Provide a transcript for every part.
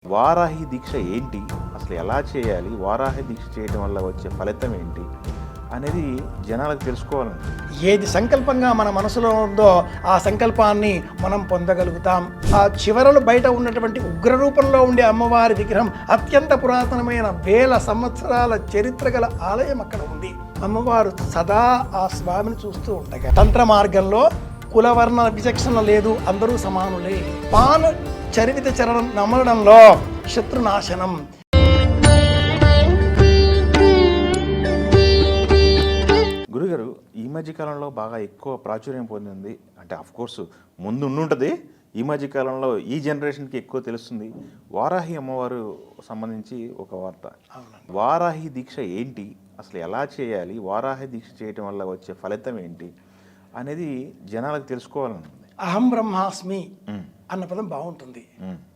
వారాహి దీక్ష ఏంటి? అసలు ఎలా చేయాలి? వారాహి దీక్ష చేయడం వల్ల వచ్చే ఫలితం ఏంటి? అనేది జనాలకు తెలుసుకోవాలండి. ఏది సంకల్పంగా మన మనసులో ఉందో ఆ సంకల్పాన్ని మనం పొందగలుగుతాం. ఆ చివరలు బయట ఉన్నటువంటి ఉగ్ర రూపంలో ఉండే అమ్మవారి విగ్రహం అత్యంత పురాతనమైన వేల సంవత్సరాల చరిత్ర గల ఆలయం అక్కడ ఉంది. అమ్మవారు సదా ఆ స్వామిని చూస్తూ ఉండగా తంత్ర మార్గంలో కులవర్ణ విచక్షణ లేదు, అందరూ సమానులే. పాన్ చరివిత చరణం నమ్మడంలో శత్రునాశనం. గురుగారు, ఈ మధ్య కాలంలో బాగా ఎక్కువ ప్రాచుర్యం పొందింది అంటే కోర్స్ ముందు ఉండుంటుంది, ఈ మధ్య కాలంలో ఈ జనరేషన్కి ఎక్కువ తెలుస్తుంది. వారాహి అమ్మవారు సంబంధించి ఒక వార్త. వారాహి దీక్ష ఏంటి? అసలు ఎలా చేయాలి? వారాహి దీక్ష చేయటం వల్ల వచ్చే ఫలితం ఏంటి అనేది జనాలకు తెలుసుకోవాలని. అహం బ్రహ్మాస్మి అన్న పదం బాగుంటుంది,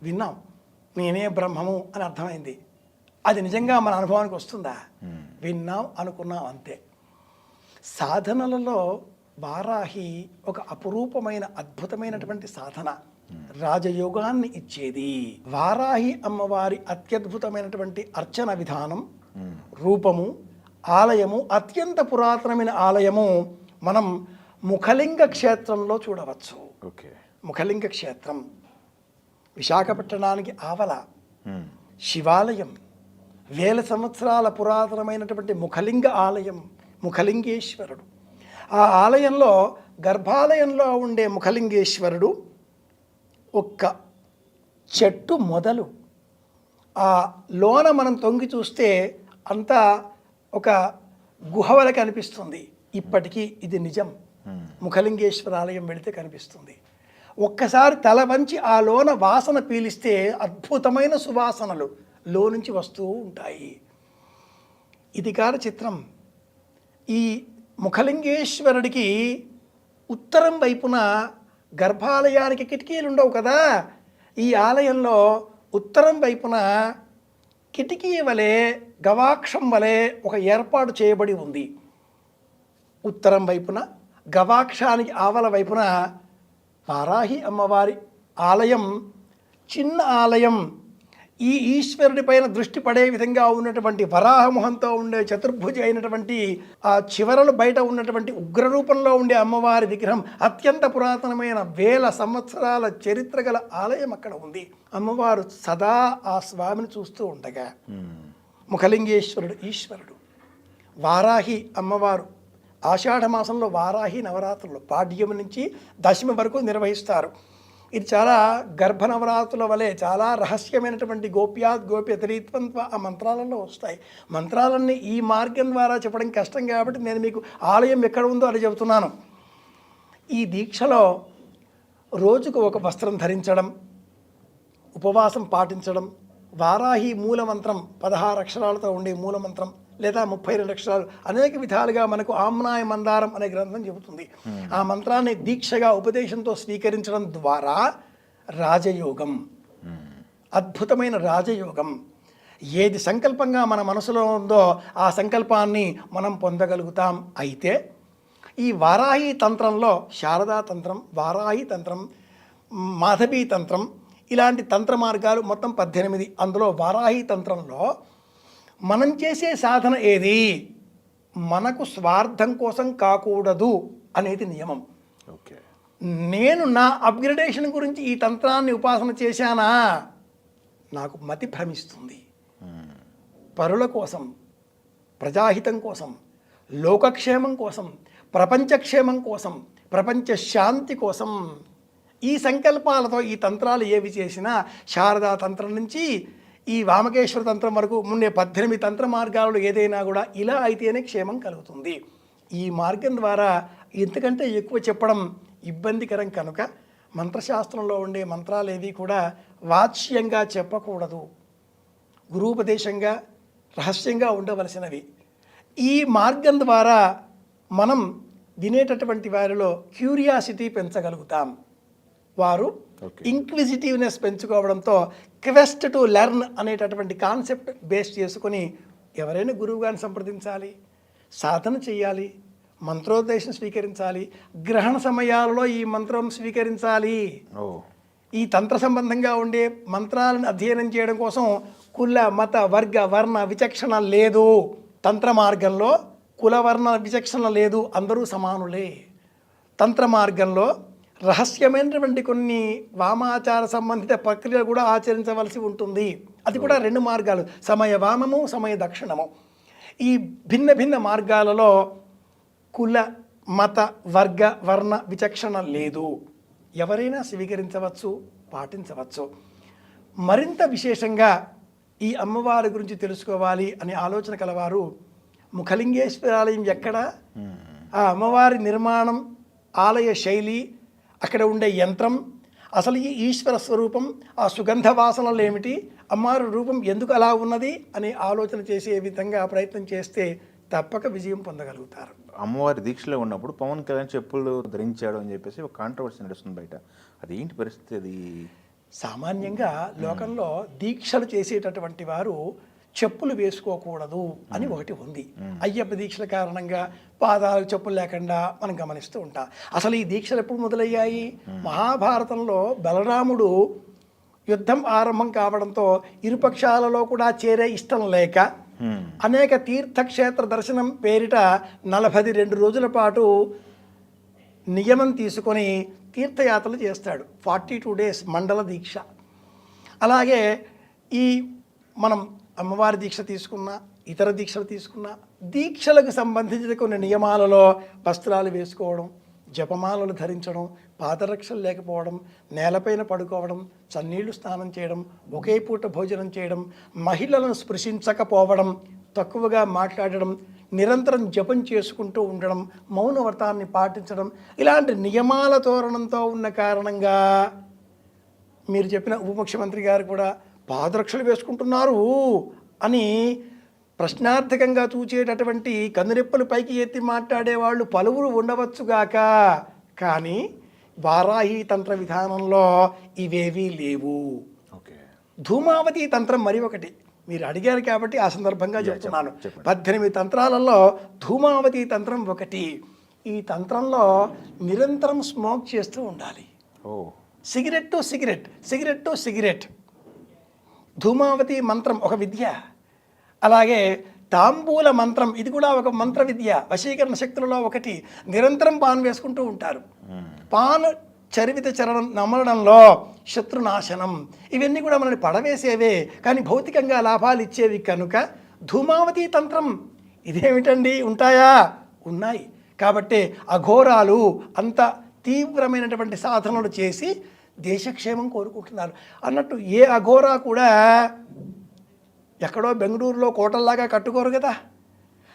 విన్నాం. నేనే బ్రహ్మము అని అర్థమైంది. అది నిజంగా మన అనుభవానికి వస్తుందా? విన్నాం, అనుకున్నాం, అంతే. సాధనలలో వారాహి ఒక అపురూపమైన అద్భుతమైనటువంటి సాధన, రాజయోగాన్ని ఇచ్చేది. వారాహి అమ్మవారి అత్యద్భుతమైనటువంటి అర్చన విధానం, రూపము, ఆలయము, అత్యంత పురాతనమైన ఆలయము మనం ముఖలింగ క్షేత్రంలో చూడవచ్చు. ముఖలింగ క్షేత్రం విశాఖపట్టణానికి ఆవల శివాలయం, వేల సంవత్సరాల పురాతనమైనటువంటి ముఖలింగ ఆలయం, ముఖలింగేశ్వరుడు. ఆ ఆలయంలో గర్భాలయంలో ఉండే ముఖలింగేశ్వరుడు ఒక్క చెట్టు మొదలు. ఆ లోన మనం తొంగి చూస్తే అంతా ఒక గుహవలకి అనిపిస్తుంది. ఇప్పటికీ ఇది నిజం. ముఖలింగేశ్వర ఆలయం వెళితే కనిపిస్తుంది. ఒక్కసారి తల వంచి ఆ లోన వాసన పీలిస్తే అద్భుతమైన సువాసనలు లో నుంచి వస్తూ ఉంటాయి. ఇది కాదు చిత్రం. ఈ ముఖలింగేశ్వరుడికి ఉత్తరం వైపున గర్భాలయానికి కిటికీలు ఉండవు కదా. ఈ ఆలయంలో ఉత్తరం వైపున కిటికీ వలె, గవాక్షం వలె ఒక ఏర్పాటు చేయబడి ఉంది. ఉత్తరం వైపున గవాక్షానికి ఆవల వైపున వారాహి అమ్మవారి ఆలయం, చిన్న ఆలయం. ఈ ఈశ్వరుడి పైన దృష్టి పడే విధంగా ఉన్నటువంటి వరాహముఖంతో ఉండే చతుర్భుజ అయినటువంటి ఆ చివరలు బయట ఉన్నటువంటి ఉగ్ర రూపంలో ఉండే అమ్మవారి విగ్రహం అత్యంత పురాతనమైన వేల సంవత్సరాల చరిత్ర గల ఆలయం అక్కడ ఉంది. అమ్మవారు సదా ఆ స్వామిని చూస్తూ ఉండగా ముఖలింగేశ్వరుడు ఈశ్వరుడు. వారాహి అమ్మవారు ఆషాఢ మాసంలో వారాహి నవరాత్రులు పాడ్యమి నుంచి దశమి వరకు నిర్వహిస్తారు. ఇది చాలా గర్భనవరాత్రుల వలె చాలా రహస్యమైనటువంటి గోప్యాత్ గోప్యతరీత్వం ఆ మంత్రాలలో వస్తాయి. మంత్రాలన్నీ ఈ మార్గం ద్వారా చెప్పడం కష్టం కాబట్టి నేను మీకు ఆలయం ఎక్కడ ఉందో అది చెబుతున్నాను. ఈ దీక్షలో రోజుకు ఒక వస్త్రం ధరించడం, ఉపవాసం పాటించడం, వారాహి మూలమంత్రం 16 అక్షరాలతో ఉండే మూలమంత్రం లేదా 32 అక్షరాలు, అనేక విధాలుగా మనకు ఆమ్నాయ మందారం అనే గ్రంథం చెబుతుంది. ఆ మంత్రాన్ని దీక్షగా ఉపదేశంతో స్వీకరించడం ద్వారా రాజయోగం, అద్భుతమైన రాజయోగం. ఏది సంకల్పంగా మన మనసులో ఉందో ఆ సంకల్పాన్ని మనం పొందగలుగుతాం. అయితే ఈ వారాహి తంత్రంలో శారదా తంత్రం, వారాహి తంత్రం, మాధవీ తంత్రం, ఇలాంటి తంత్ర మార్గాలు మొత్తం 18. అందులో వారాహి తంత్రంలో మనం చేసే సాధన ఏది? మనకు స్వార్థం కోసం కాకూడదు అనేది నియమం. నేను నా అప్గ్రేడేషన్ గురించి ఈ తంత్రాన్ని ఉపాసన చేశానా, నాకు మతి భ్రమిస్తుంది. పరుల కోసం, ప్రజాహితం కోసం, లోకక్షేమం కోసం, ప్రపంచక్షేమం కోసం, ప్రపంచ శాంతి కోసం ఈ సంకల్పాలతో ఈ తంత్రాలు ఏవి చేసినా, శారదా తంత్రం నుంచి ఈ వామకేశ్వర తంత్రం వరకు ఉండే 18 తంత్ర మార్గాలలో ఏదైనా కూడా ఇలా అయితేనే క్షేమం కలుగుతుంది. ఈ మార్గం ద్వారా ఇంతకంటే ఎక్కువ చెప్పడం ఇబ్బందికరం కనుక మంత్రశాస్త్రంలో ఉండే మంత్రాలు ఏవి కూడా వాచ్యంగా చెప్పకూడదు, గురూపదేశంగా రహస్యంగా ఉండవలసినవి. ఈ మార్గం ద్వారా మనం వినేటటువంటి వారిలో క్యూరియాసిటీ పెంచగలుగుతాం. వారు ఇంక్విజిటివ్నెస్ పెంచుకోవడంతో క్వెస్ట్ టు లెర్న్ అనేటటువంటి కాన్సెప్ట్ బేస్ చేసుకొని ఎవరైనా గురువు గారిని సంప్రదించాలి, సాధన చేయాలి, మంత్రోపదేశం స్వీకరించాలి, గ్రహణ సమయాలలో ఈ మంత్రం స్వీకరించాలి. ఈ తంత్ర సంబంధంగా ఉండే మంత్రాలను అధ్యయనం చేయడం కోసం కుల మత వర్గ వర్ణ విచక్షణ లేదు. తంత్ర మార్గంలో కుల వర్ణ విచక్షణ లేదు, అందరూ సమానులే. తంత్ర మార్గంలో రహస్యమైనటువంటి కొన్ని వామాచార సంబంధిత ప్రక్రియలు కూడా ఆచరించవలసి ఉంటుంది. అది కూడా 2 మార్గాలు, సమయ వామము, సమయ దక్షిణము. ఈ భిన్న భిన్న మార్గాలలో కుల మత వర్గ వర్ణ విచక్షణ లేదు. ఎవరైనా స్వీకరించవచ్చు, పాటించవచ్చు. మరింత విశేషంగా ఈ అమ్మవారి గురించి తెలుసుకోవాలి అనే ఆలోచన కలవారు ముఖలింగేశ్వరాలయం ఎక్కడ, ఆ అమ్మవారి నిర్మాణం, ఆలయ శైలి, అక్కడ ఉండే యంత్రం, అసలు ఈ ఈశ్వర స్వరూపం, ఆ సుగంధ వాసనలు ఏమిటి, అమ్మవారి రూపం ఎందుకు అలా ఉన్నది అనే ఆలోచన చేసే విధంగా ప్రయత్నం చేస్తే తప్పక విజయం పొందగలుగుతారు. అమ్మవారి దీక్షలో ఉన్నప్పుడు పవన్ కళ్యాణ్ చెప్పులు ధరించాడు అని చెప్పేసి ఒక కాంట్రవర్సీ నడుస్తుంది బయట. అది ఏంటి పరిస్థితి? అది సామాన్యంగా లోకంలో దీక్షలు చేసేటటువంటి వారు చెప్పులు వేసుకోకూడదు అని ఒకటి ఉంది. అయ్యప్ప దీక్షల కారణంగా పాదాలు చెప్పులు లేకుండా మనం గమనిస్తూ ఉంటాం. అసలు ఈ దీక్షలు ఎప్పుడు మొదలయ్యాయి? మహాభారతంలో బలరాముడు యుద్ధం ఆరంభం కావడంతో ఇరుపక్షాలలో కూడా చేరే ఇష్టం లేక అనేక తీర్థక్షేత్ర దర్శనం పేరిట 42 రోజుల పాటు నియమం తీసుకొని తీర్థయాత్రలు చేస్తాడు. 42 days మండల దీక్ష. అలాగే ఈ మనం అమ్మవారి దీక్ష తీసుకున్నా, ఇతర దీక్షలు తీసుకున్నా, దీక్షలకు సంబంధించిన కొన్ని నియమాలలో వస్త్రాలు వేసుకోవడం, జపమాలలు ధరించడం, పాదరక్షలు లేకపోవడం, నేలపైన పడుకోవడం, చన్నీళ్లు స్నానం చేయడం, ఒకే పూట భోజనం చేయడం, మహిళలను స్పృశించకపోవడం, తక్కువగా మాట్లాడడం, నిరంతరం జపం చేసుకుంటూ ఉండడం, మౌన వ్రతాన్ని పాటించడం, ఇలాంటి నియమాల తోరణంతో ఉన్న కారణంగా మీరు చెప్పిన ఉప ముఖ్యమంత్రి గారు కూడా పాదరక్షలు వేసుకుంటున్నారు అని ప్రశ్నార్థకంగా చూచేటటువంటి కన్నురెప్పలు పైకి ఎత్తి మాట్లాడేవాళ్ళు పలువురు ఉండవచ్చుగాక, కానీ వారాహి తంత్ర విధానంలో ఇవేవీ లేవు. ధూమావతి తంత్రం మరి ఒకటి మీరు అడిగారు కాబట్టి ఆ సందర్భంగా చెప్తున్నాను. 18 తంత్రాలలో ధూమావతి తంత్రం ఒకటి. ఈ తంత్రంలో నిరంతరం స్మోక్ చేస్తూ ఉండాలి. Cigarette to cigarette, cigarette to cigarette. Dhumavati మంత్రం ఒక విద్య. అలాగే తాంబూల మంత్రం, ఇది కూడా ఒక మంత్ర విద్య, వశీకరణ శక్తులలో ఒకటి. నిరంతరం పాన్ వేసుకుంటూ ఉంటారు. పాన్ చరివిత చరణం నమలడంలో శత్రునాశనం, ఇవన్నీ కూడా మనల్ని పడవేసేవే, కానీ భౌతికంగా లాభాలు ఇచ్చేవి కనుక ధూమావతి తంత్రం ఇదేమిటండి ఉంటాయా? ఉన్నాయి. కాబట్టి అఘోరాలు అంత తీవ్రమైనటువంటి సాధనలు చేసి దేశక్షేమం కోరుకుంటున్నారు. అన్నట్టు ఏ అఘోరా కూడా ఎక్కడో బెంగళూరులో కోటల్లాగా కట్టుకోరు కదా,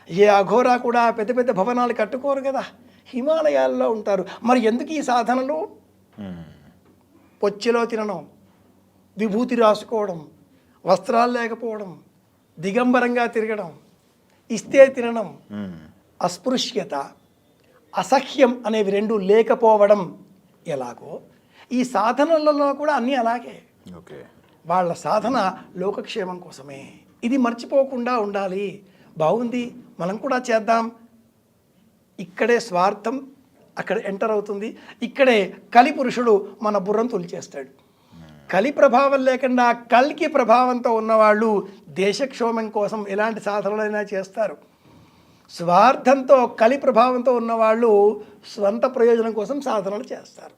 ఏ అఘోరా కూడా పెద్ద పెద్ద భవనాలు కట్టుకోరు కదా, హిమాలయాల్లో ఉంటారు. మరి ఎందుకు ఈ సాధనలు? పొచ్చిలో తినడం, విభూతి రాసుకోవడం, వస్త్రాలు లేకపోవడం, దిగంబరంగా తిరగడం, ఇస్తే తినడం, అస్పృశ్యత, అసహ్యం అనేవి 2 లేకపోవడం ఎలాగో ఈ సాధనలలో కూడా అన్నీ అలాగే. వాళ్ళ సాధన లోకక్షేమం కోసమే. ఇది మర్చిపోకుండా ఉండాలి. బాగుంది, మనం కూడా చేద్దాం. ఇక్కడే స్వార్థం అక్కడ ఎంటర్ అవుతుంది. ఇక్కడే కలి పురుషుడు మన బుర్రం తొలిచేస్తాడు. కలి ప్రభావం లేకుండా కల్కి ప్రభావంతో ఉన్నవాళ్ళు దేశక్షేమం కోసం ఎలాంటి సాధనలైనా చేస్తారు. స్వార్థంతో కలి ప్రభావంతో ఉన్నవాళ్ళు స్వంత ప్రయోజనం కోసం సాధనలు చేస్తారు.